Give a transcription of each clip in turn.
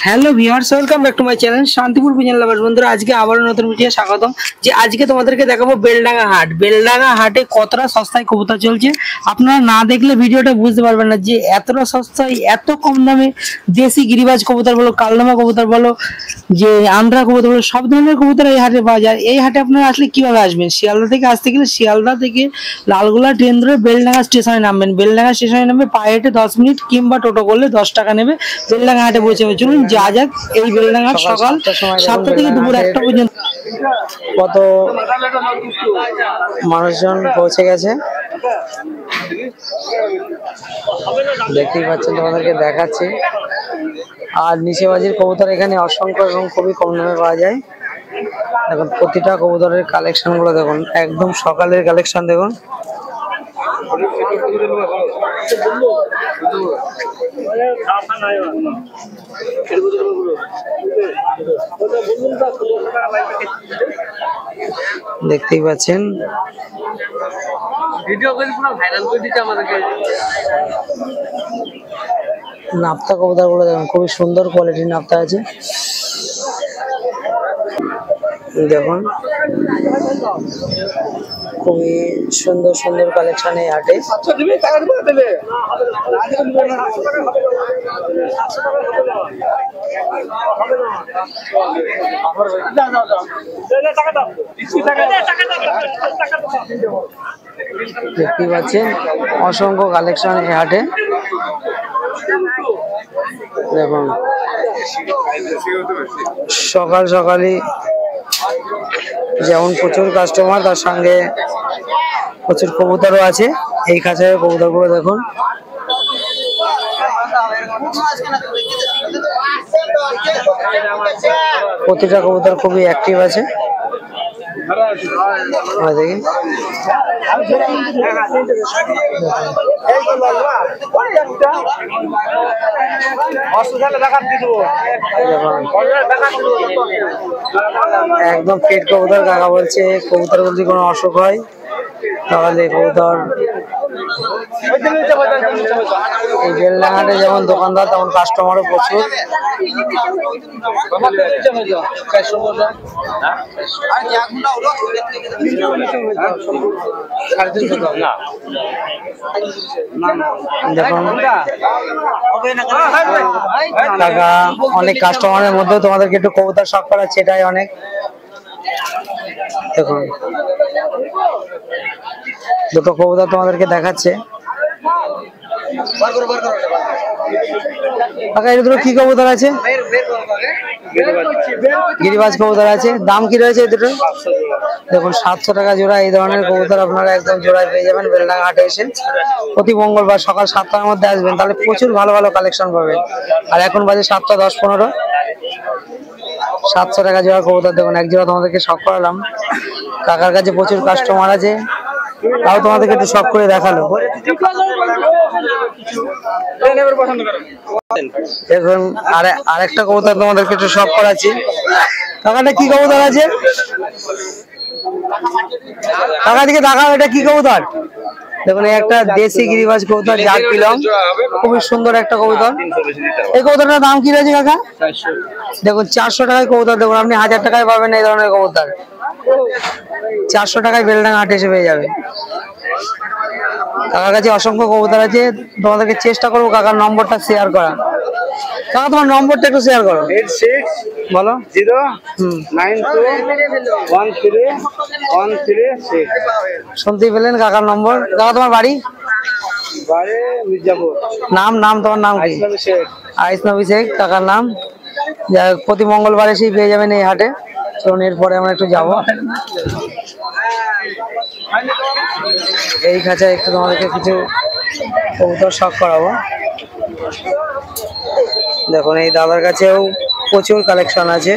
Hello viewers, welcome back to my channel Shantipur pigeon lovers. বন্ধুরা, আজকে আবারও নতুন ভিডিও স্বাগতম। যে আজকে তোমাদেরকে দেখাবো বেলডাঙ্গা হাট। বেলডাঙ্গা হাটে কতটা সস্তায় কবুতর চলছে আপনারা না দেখলে ভিডিওটা বুঝতে পারবেন না, যে এতটা সস্তায় এত কম দামে দেশি গিরিবাজ কবুতর বলো, কালনামা কবুতর বলো, যে আন্ধ্রা কবুতর বলো, সব ধরনের কবুতর এই হাটে পাওয়া যায়। এই হাটে আপনারা আসলে কিভাবে আসবেন? শিয়ালদা থেকে আসতে গেলে শিয়ালদা থেকে লালগোলা ট্রেন ধরে বেলডাঙ্গা স্টেশনে নামবেন। বেলডাঙ্গা স্টেশনে নামবে পায়ে হেঁটে 10 মিনিট, কিংবা টোটো করলে 10 টাকা নেবে। বেলডাঙ্গা হাটে পৌঁছে যাবে। চলুন যা যাক এই বেলডাঙ্গা সকাল 7টা থেকে দুপুর 1টা পর্যন্ত কত মানুষজন পৌঁছে গেছে দেখতেই পাচ্ছেন, তোমাদেরকে দেখাচ্ছি। আর নিচে বাজির কবুতর এখানে অসংখ্য এবং খুবই কম দামে পাওয়া যায়। দেখুন প্রতিটা কবুতরের কালেকশন গুলো দেখুন, একদম সকালের কালেকশন দেখুন। দেখতেই পাচ্ছেন নাপ্তা কবুতর গুলো দেখুন, খুবই সুন্দর কোয়ালিটির নাপ্তা আছে। দেখুন খুবই সুন্দর সুন্দর কালেকশন এই হাটে। দেখতে পাচ্ছেন অসংখ্য কালেকশন এই হাটে। দেখুন সকাল সকালই যেমন প্রচুর কাস্টমার, তার সঙ্গে প্রচুর কবুতরও আছে। এই খাঁচায় কবুতরগুলো দেখুন, প্রতিটা কবুতর খুবই অ্যাক্টিভ আছে। দেখি একদম ফিট কবুতর। কাকা বলছে কবুতর যদি কোনো অসুখ হয় তাহলে কবুতর। এই বেলডাঙ্গাতে যেমন দোকানদার তেমন কাস্টমারও প্রচুর। দেখুন কাকা অনেক কাস্টমারের মধ্যেও তোমাদেরকে একটু কবুতর শখ করাচ্ছে, এটাই অনেক। দেখুন দুটো কবুতর তোমাদেরকে দেখাচ্ছে। কি কবুতর আছে? গিরিবাজ কবুতর আছে। দাম কি রয়েছে এই দুটো? দেখুন 700 টাকা জোড়া। এই ধরনের কবুতর আপনারা একদম জোড়ায় পেয়ে যাবেন বেলডাঙ্গা হাটে এসে। প্রতি মঙ্গলবার সকাল 7টার মধ্যে আসবেন, তাহলে প্রচুর ভালো ভালো কালেকশন পাবেন। আর এখন বাজে 7টা 10-15। 700 টাকা জোড়া কবুতর। দেখুন এক জোড়া তোমাদেরকে শখ করালাম। কাকার কাছে প্রচুর কাস্টমার আছে, তাও তোমাদেরকে একটু শখ করে দেখালো। দেখুন আরেকটা কবুতর তোমাদেরকে একটু শখ করাচ্ছি। কাকাটা কি কবুতর আছে? কাকা দিকে দেখাও, এটা কি কবুতর? দেখুন একটা দেশি গিরিবাজ কবুতর, জাত পিলং, খুবই সুন্দর একটা কবুতর। এই কবুতরটার দাম কি রয়েছে কাকা? দেখুন 400 টাকায় কবুতর। দেখুন আপনি 1000 টাকায় পাবেন এই ধরনের কবুতর। 400 টাকায় বেলডাঙ্গা হাটে এসে পেয়ে যাবে। কাকার কাছে অসংখ্য কবুতর আছে, তোমাদেরকে চেষ্টা করবো কাকার নম্বরটা শেয়ার করা। কাকা তোমার নম্বরটা একটু শেয়ার করো। 86 বলো 092131336। শুনতেই পেলেন কাকার নম্বর। কাকা তোমার বাড়ি? বাড়ি মির্জাপুর। নাম তোমার নাম কি? আইসনবী শেখ কাকার নাম। প্রতি মঙ্গলবার এসেই পেয়ে যাবেন এই হাটে। চলুন এরপরে আমরা একটু যাবো এই খাঁচায়, একটু তোমাদেরকে কিছু কবুতর শখ করাবো। দেখুন এই দাদার কাছেও প্রচুর কালেকশন আছে।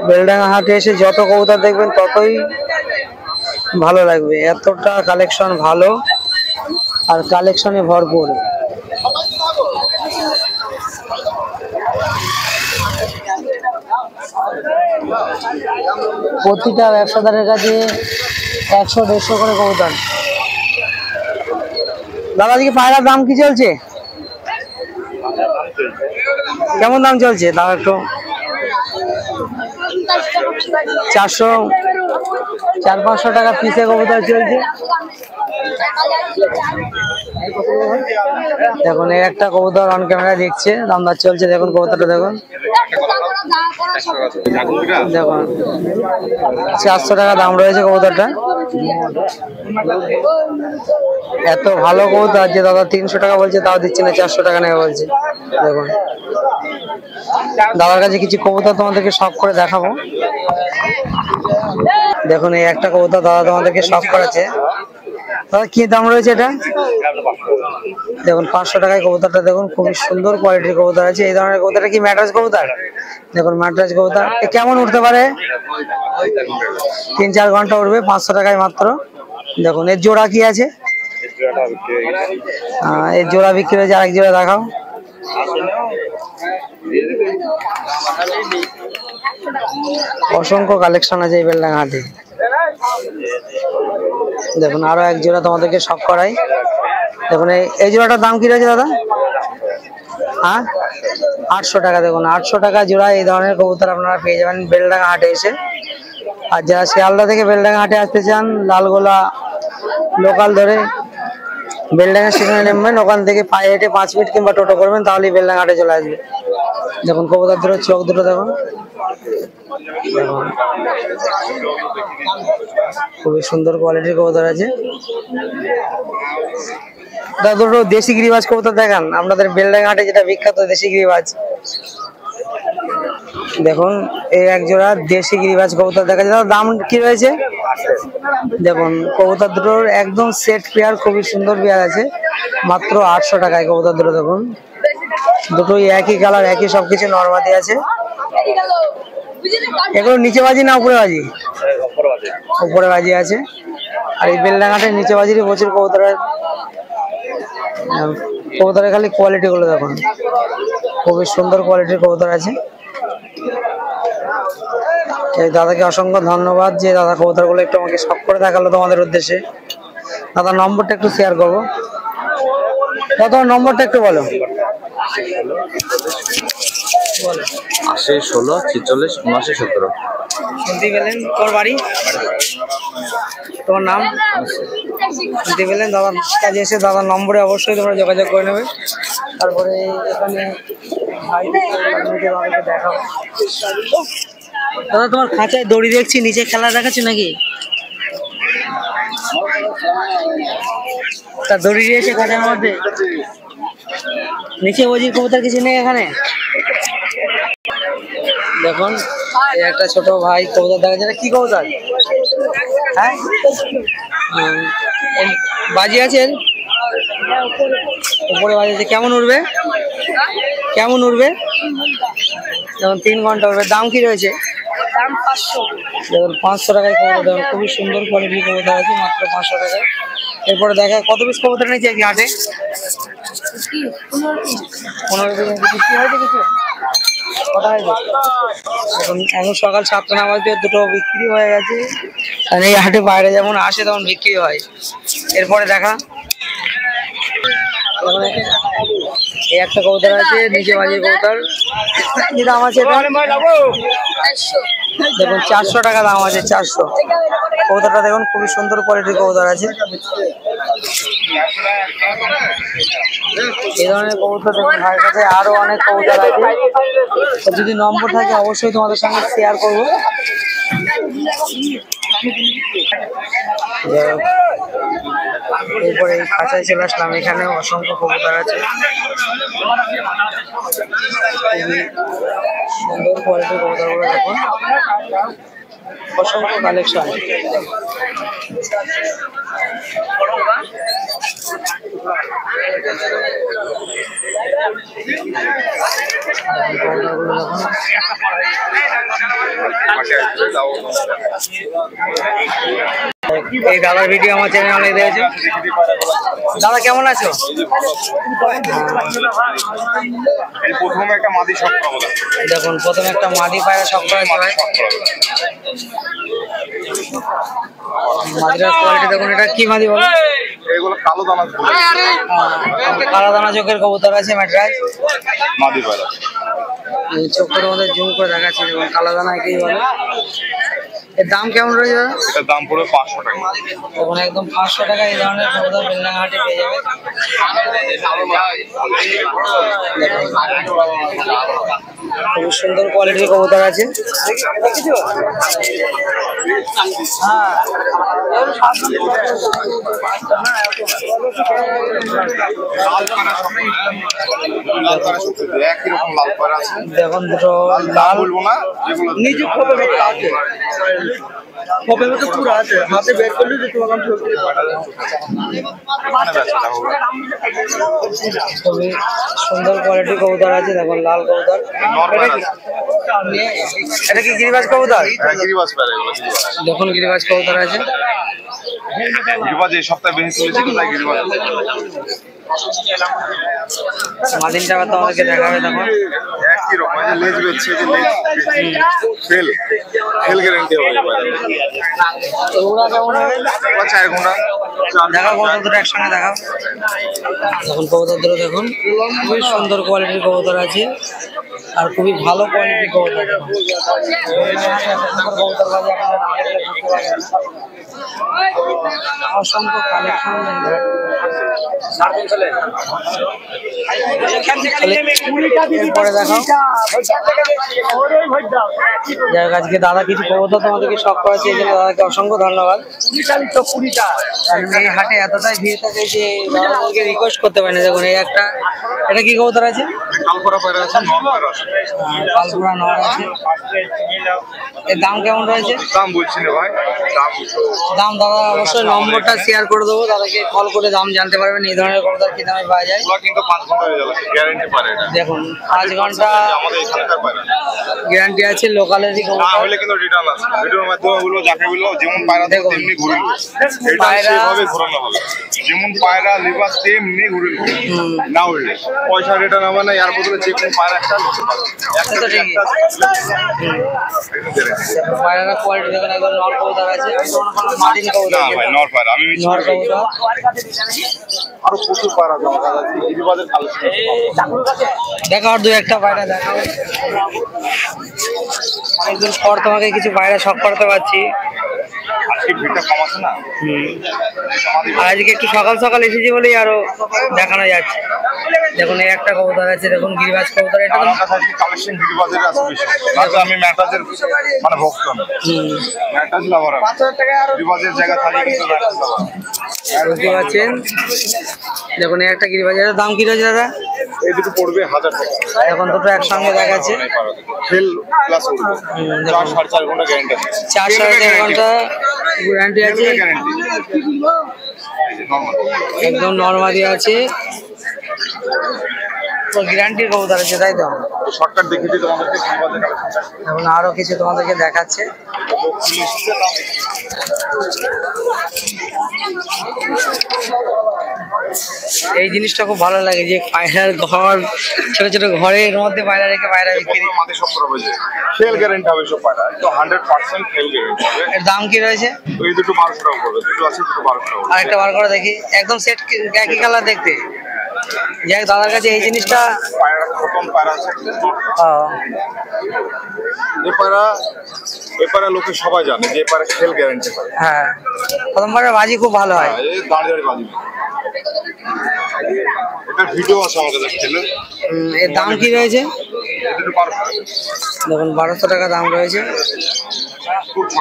বেলডাঙ্গা হাটে এসে যত কবুতর দেখবেন ততই ভালো লাগবে, এতটা কালেকশন ভালো আর কালেকশনে ভরপুর। প্রতিটা ব্যবসাদারের কাছে 100-150 করে কবুতর। দাদা আজকে পায়রার দাম কি চলছে? কেমন দাম চলছে দাদা একটু? 400 400-500 টাকা পিসে কবুতর চলছে। দেখুন এই একটা কবুতর অন ক্যামেরা দেখছে, দাম দর চলছে। দেখুন কবুতরটা দেখুন, দেখুন 400 টাকা দাম রয়েছে কবুতরটা। এত ভালো কবুতর যে দাদা 300 টাকা বলছে, তাও দিচ্ছে না, 400 টাকা নেবে বলছে। দেখুন দাদার কাছে কিছু কবুতর তোমাদেরকে শখ করে দেখাবো। দেখুন এই একটা কবুতর দাদা তোমাদেরকে শখ করেছে। দাদা কি দাম রয়েছে এটা? দেখুন 500 টাকায় কবুতরটা। দেখুন খুবই সুন্দর কোয়ালিটির কবুতর আছে। এই ধরনের কবুতরটা কি ম্যাড্রাস কবুতর? দেখুন ম্যাড্রাস কবুতর কেমন উঠতে পারে? 3-4 ঘন্টা উঠবে, 500 টাকায় মাত্র। দেখুন এর জোড়া কি আছে? এর জোড়া বিক্রি হয়েছে, আরেক জোড়া দেখাও। অসংখ্য কালেকশন আছে এই বেলডাঙ্গা হাটে। দেখুন আরো এক জোড়া তোমাদেরকে শখ করাই। দেখুন এই জোড়াটার দাম কি রয়েছে দাদা? হ্যাঁ 800 টাকা। দেখুন 800 টাকা জোড়া এই ধরনের কবুতর আপনারা পেয়ে যাবেন বেলডাঙ্গা হাটে এসে। আর যারা শিয়ালদা থেকে বেলডাঙ্গা হাটে আসতে চান, লালগোলা লোকাল ধরে বেলডাঙ্গা স্টেশনে নেমবেন, ওখান থেকে পায়ে হেঁটে 5 মিনিট কিংবা টোটো করবেন, তাহলেই বেলডাঙ্গা হাটে চলে আসবে। দেখুন কবুতর দুটো চোখ দুটো দেখুন, দেখুন খুবই সুন্দর কোয়ালিটির কবুতর আছে। দুটো দেশি গিরিবাজ কবুতর দেখান, আপনাদের বেলডাঙ্গা হাটে যেটা বিখ্যাত দেশি গিরিবাজ। দেখুন এই এক জোড়া দেশি গিরিবাজ কবুতর দেখা যায়। দাম কি রয়েছে? দেখুন কবুতর দুটোর একদম সেট পেয়ার, খুবই সুন্দর পেয়ার আছে, মাত্র 800 টাকায় কবুতর দুটো। দেখুন দুটোই একই কালার, একই সবকিছু নরমালি আছে। এগুলো নিচে বাজি না উপরে বাজি? উপরে বাজি আছে। আর এই বেলডাঙ্গাতে নিচে বাজিরই প্রচুর কবুতরের খালি কোয়ালিটি গুলো দেখুন, খুবই সুন্দর কোয়ালিটির কবুতর আছে। এই দাদাকে অসংখ্য ধন্যবাদ যে দাদা কবুতর গুলো একটু আমাকে শখ করে দেখালো তোমাদের উদ্দেশ্যে। দাদার নম্বরটা একটু শেয়ার করবো। দাদা নম্বরটা একটু বলো। 80 16 46 79 17। শুনতে পেলেন? তোমার বাড়ি, তোমার নাম শুনতে পেলেন? দাদার কাছে এসে দাদার নম্বরে অবশ্যই তোমরা যোগাযোগ করে নেবে। তারপরে এখানে দেখাবো। দাদা তোমার খাঁচায় দড়ি দেখছি, নিচে খেলা দেখাচ্ছে নাকি? তা দড়ি দিয়েছে খাঁচার মধ্যে, নিচে বজি কবুতর কিছু নেই এখানে। দেখুন এই একটা ছোট ভাই কবুতর দেখা যায়। কি কবুতর? হ্যাঁ বাজি আছেন উপরে বাজি আছে। কেমন উঠবে? কেমন উঠবে? যেমন 3 ঘন্টা উঠবে। দাম কি রয়েছে? দেখুন 500 টাকায় কবুতর। দেখুন খুবই সুন্দর কোয়ালিটির কবুতর আছে, মাত্র 500 টাকায়। এরপরে দেখা কত পিস কবুতর নিয়েছে কি হাটে? 15 পিস বিক্রি হয়েছে কিছু? কটা হয়েছে? এখন সকাল 7টা নাগাদ দুটো বিক্রি হয়ে গেছে। আর এই হাটে বাইরে যেমন আসে তেমন বিক্রি হয়। এরপরে দেখা এই একটা কবুতর আছে, নিচে বাজির কবুতর। কি দাম আছে? দেখুন 400 টাকা দাম আছে, 400। কবুতরটা দেখুন খুবই সুন্দর কোয়ালিটির কবুতর আছে। এই ধরনের কবুতর দেখুন ভাইয়ের কাছে আরো অনেক কবুতর আছে। যদি নম্বর থাকে অবশ্যই তোমাদের সঙ্গে শেয়ার করবো। এরপরে এই খাঁচায় চলে আসলাম, এখানে অসংখ্য কবুতর আছে, সুন্দর কোয়ালিটির কবুতর গুলো দেখুন, অসংখ্য কালেকশন। এই দাদার ভিডিও আমার চ্যানেলে দেখেছো। দাদা কেমন আছো? প্রথমে একটা মাদি শখ করব। দেখুন প্রথমে একটা মাদি পায়রা শখ করা হয়। মাদিটার কোয়ালিটি দেখুন। এটা কি মাদি বলো? এগুলো কালো দানা কালো দানা চোখের কবুতর আছে ম্যাট্রাস মাদি পায়রা। চোখের মধ্যে জুম করে দেখাচ্ছে যেমন কালো দানা একেই বলে। এর দাম কেমন রয়েছে দাদা? এটার দাম পড়বে 500 টাকা। তখন একদম 500 টাকা এই ধরনের কবুতর বেলডাঙ্গা হাটে পেয়ে যাবে। খুব সুন্দর কোয়ালিটির কবুতর আছে। লাল পায়রা সব একই রকম লাল পায়রা আছে। দেখুন দুটো লাল বলবো না, যেগুলো নিজে খোপের মতো আছে, খোপের মতো পুরো আছে, হাতে বের করলে যে তোমার কাছে খুবই সুন্দর কোয়ালিটির কবুতর আছে। দেখুন লাল কবুতর। এটা কি গিরিবাজ কবুতর? গিরিবাজ পায়রা এগুলো। দেখুন গিরিবাজ কবুতর আছে। গিরিবাজ এই সপ্তাহে বেশি চলেছে তো তাই গিরিবাজ। মাদিনটা আবার তোমাদেরকে দেখাবে। দেখুন একই রকম লেজ বেচছে, যে লেজ ফেল গ্যারান্টি হবে। ওরা কেমন হবে? 4 ঘন্টা দেখাও কবুতর দুটো একসঙ্গে দেখাও। দেখুন কবুতর দুটো দেখুন, খুবই সুন্দর কোয়ালিটির কবুতর আছে আর খুবই ভালো কোয়ালিটির কবুতর। কবুতর বাজে আপনারা না দেখলে বুঝতে পারবেন না। অসংখ্য কালেকশন এরপরে দেখাও। যাই হোক আজকে দাদা কিছু কবুতর তোমাদেরকে শখ করেছে, এই জন্য দাদাকে অসংখ্য ধন্যবাদ। এই হাটে এতটাই ভিড় থাকে যে দাদাদেরকে রিকোয়েস্ট করতে পারি না। দেখুন এই একটা, এটা কি কবুতর আছে? কালপরা পায়রা আছে, নর পায়রা আছে। কালপুরা নর আছে। এর দাম কেমন রয়েছে? দাম বলছি না ভাই, দাম দাদা অবশ্যই নম্বরটা শেয়ার করে দেবো, দাদাকে কল করে দাম জানতে পারবেন এই ধরনের কবুতর কি দামে পাওয়া যায়। ওগুলো কিন্তু 5 ঘন্টা হয়ে যাবে, গ্যারান্টি পারে এটা। দেখুন 5 ঘন্টা আমাদের এখানকার পায়রা গ্যারান্টি আছে, লোকালেরই না কবুতর। হলে কিন্তু রিটার্ন আছে। ভিডিওর মাধ্যমে ওগুলো যাকে বললো যেমন পায়রা দেখুন। তেমনি ঘুরে নেবে, এটা পায়রা- সেভাবে ঘোরানো হবে। যেমন পায়রা লিভার তেমনি ঘুরে নেবে, না উঠলে পয়সা রিটার্ন হবে না। এর বদলে যে কোনো পায়রা একটা নিতে পারবে। এটা তো ঠিকই। পায়রার কোয়ালিটি দেখুন, একদম নর কবুতর আছে, মার্টিন কবুতর। না ভাই, নর পায়রা আমি মিস নর করি। কবুতর। আরো প্রচুর পায়রা আছে আমার কাছে, গিরিবাজের কালেকশন। দেখাও আর দু একটা পায়রা দেখাও। অনেকদিন পর তোমাকে কিছু পায়রা শখ করতে পারছি। আজকে ভিড়টা কম আছে না। আর আজকে একটু সকাল সকাল এসেছি বলেই আরো দেখানো যাচ্ছে। দেখুন এই একটা কবুতর আছে, দেখুন গিরিবাজ কবুতর। এটা আমার কাছে আজকে কালেকশন গিরিবাজের আছে বেশি। আচ্ছা আমি ম্যাটাজের মানে ভক্ত না, ম্যাটাজ লাভার। গিরিবাজের জায়গা থাকে কিন্তু ম্যাটাজ লাভার। বুঝতে পারছেন। দেখুন এই একটা গিরিবাজের দাম কি রয়েছে দাদা? এই দুটো পড়বে 1000 টাকা। এখন দুটো একসঙ্গে দেখাচ্ছে। ফেল প্লাস উঠবে, 4-4.5 ঘন্টা গ্যারান্টি আছে। 4-4.5 ঘন্টা গ্যারান্টি আছে। Guarantee normal. একদম নরমালি আছে, তো গ্যারান্টির কবুতর আছে তাই তো? শর্টকাট দেখিয়ে দিই তোমাদেরকে গিরিবাজের কালেকশন। এখন আরো কিছু তোমাদেরকে দেখাচ্ছে। এই জিনিসটা খুব ভালো লাগে যে পায়রার ঘর, ছোট ছোট ঘরের মধ্যে পায়রা রেখে পায়রা বিক্রি। মাটি সব করা হয়েছে, ফেল গ্যারান্টি হবে সব পায়রা, তো 100% ফেল গ্যারান্টি হবে। এর দাম কি রয়েছে? ওই দুটো 1200 টাকা পড়বে, দুটো আছে দুটো 1200 টাকা। আর একটা বার করে দেখি, একদম সেট একই কালার দেখতে। যাই হোক, দাদার কাছে এই জিনিসটা পায়রা প্রথম পায়রা আছে। এ পায়রা লোকে সবাই জানে যে পায়রা ফেল গ্যারান্টি পায়। হ্যাঁ, প্রথমবারের বাজি খুব ভালো হয়। এই দাঁড়িয়ে বাজি, এটা ভিডিও আছে আমার কাছে খেলে। এর দাম কি রয়েছে? দুটো 1200 টাকা। দেখুন 1200 টাকা দাম রয়েছে।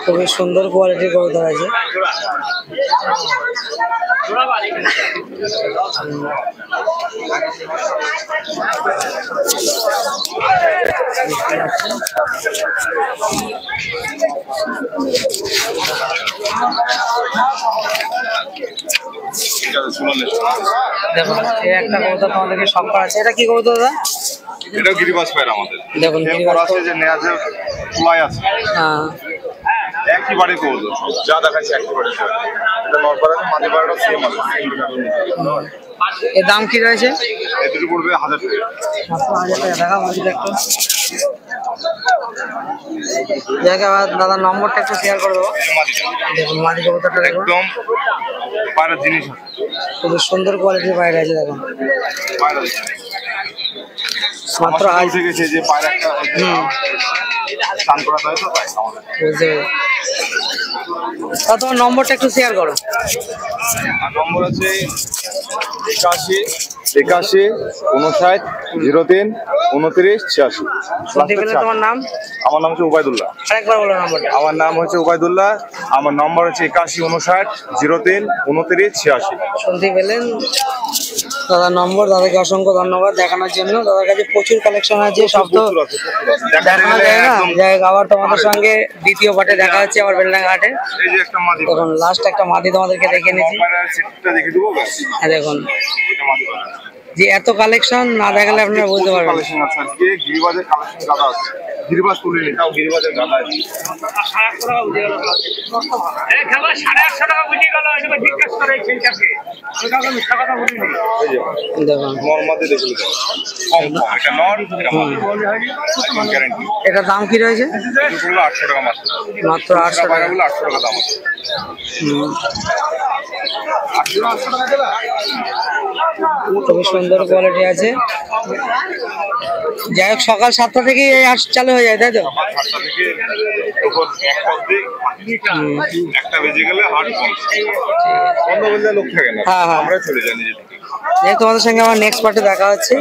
খুবই সুন্দর কোয়ালিটির কবুতর আছে। ঠিক আছে, শুনুন। দেখুন এই একটা কবুতর তোমাদেরকে শখ করা আছে। এটা কি কবুতর দাদা? এটা গিরিবাজ পায়রা আমাদের। দেখুন গিরিবাজ আছে যে নেয়াজে কুলাই আছে, হ্যাঁ, একই বাড়ি কবুতর যা দেখাচ্ছে একই বাড়ি। এটা নর পায়রা, মাদি পায়রাটা সেম আছে। এর দাম কি রয়েছে? এই দুটো পড়বে 1000 টাকা। মাত্র 1000 টাকা। দেখা মাঝিটা একটু জায়গা, দাদার নম্বরটা একটু শেয়ার করে দেবো। এই মাদিটা দেখুন মাঝি কবুতরটা দেখুন। একদম পায়রার জিনিস আছে। খুবই সুন্দর কোয়ালিটির পায়রা আছে দেখুন। পায়রা মাত্র আজ উঠে গেছে যে পায়রা একটা স্নান করা হয় তো তাই আমাদের। বুঝতে পেরেছি। তা তোমার নম্বরটা একটু শেয়ার করো। আর নম্বর আছে 81 51 59 03 29 86। শুনতে পেলে তোমার নাম? আমার নাম হচ্ছে উবাইদুল্লাহ। আরেকবার বলো নম্বরটা। আমার নাম হচ্ছে উবাইদুল্লাহ। আমার নম্বর হচ্ছে 81 59 03 29 86। শুনতে পেলেন দাদার নম্বর। দাদাকে অসংখ্য ধন্যবাদ দেখানোর জন্য। দাদার কাছে প্রচুর কালেকশন আছে, সব তো দেখানো যায় না। যাই হোক, আবার তোমাদের সঙ্গে দ্বিতীয় পার্টে দেখা হচ্ছে আবার বেলডাঙ্গা হাটে। এই যে একটা মাদি দেখুন লাস্ট একটা মাদি তোমাদেরকে দেখে নিয়েছি। সেটটা দেখে দেবো ব্যাস। হ্যাঁ দেখুন, এটা মাদি পায়রা। যে এত কালেকশন না দেখালে আপনারা বুঝতে পারবেন। কালেকশন আছে আজকে, গিরিবাজের কালেকশন গাদা আছে। গিরিবাজ তুলিনি, তাও গিরিবাজের গাদা আছে। এই যে দেখুন নর মাদি দেখে নিতে হবে। কম কম, এটা নর, এটা মাদি। একদম গ্যারান্টি। এটার দাম কি রয়েছে? এগুলো 800 টাকা মাত্র। মাত্র 800 টাকা। পায়রাগুলো 800 টাকা দাম আছে। খুবই সুন্দর কোয়ালিটি আছে। যাই হোক, সকাল 7টা থেকে এই হাট চালু হয়ে যায়, তাই তো? সকাল 7টা থেকে দুপুর 1টা অবধি। 1টা বেজে গেলে হাট বন্ধ। বন্ধ বলতে লোক থাকে না, হ্যাঁ, হ্যাঁ। আমরা চলে যাই নিজে থেকে। যাই হোক, তোমাদের সঙ্গে আমার নেক্সট পার্টে দেখা হচ্ছে।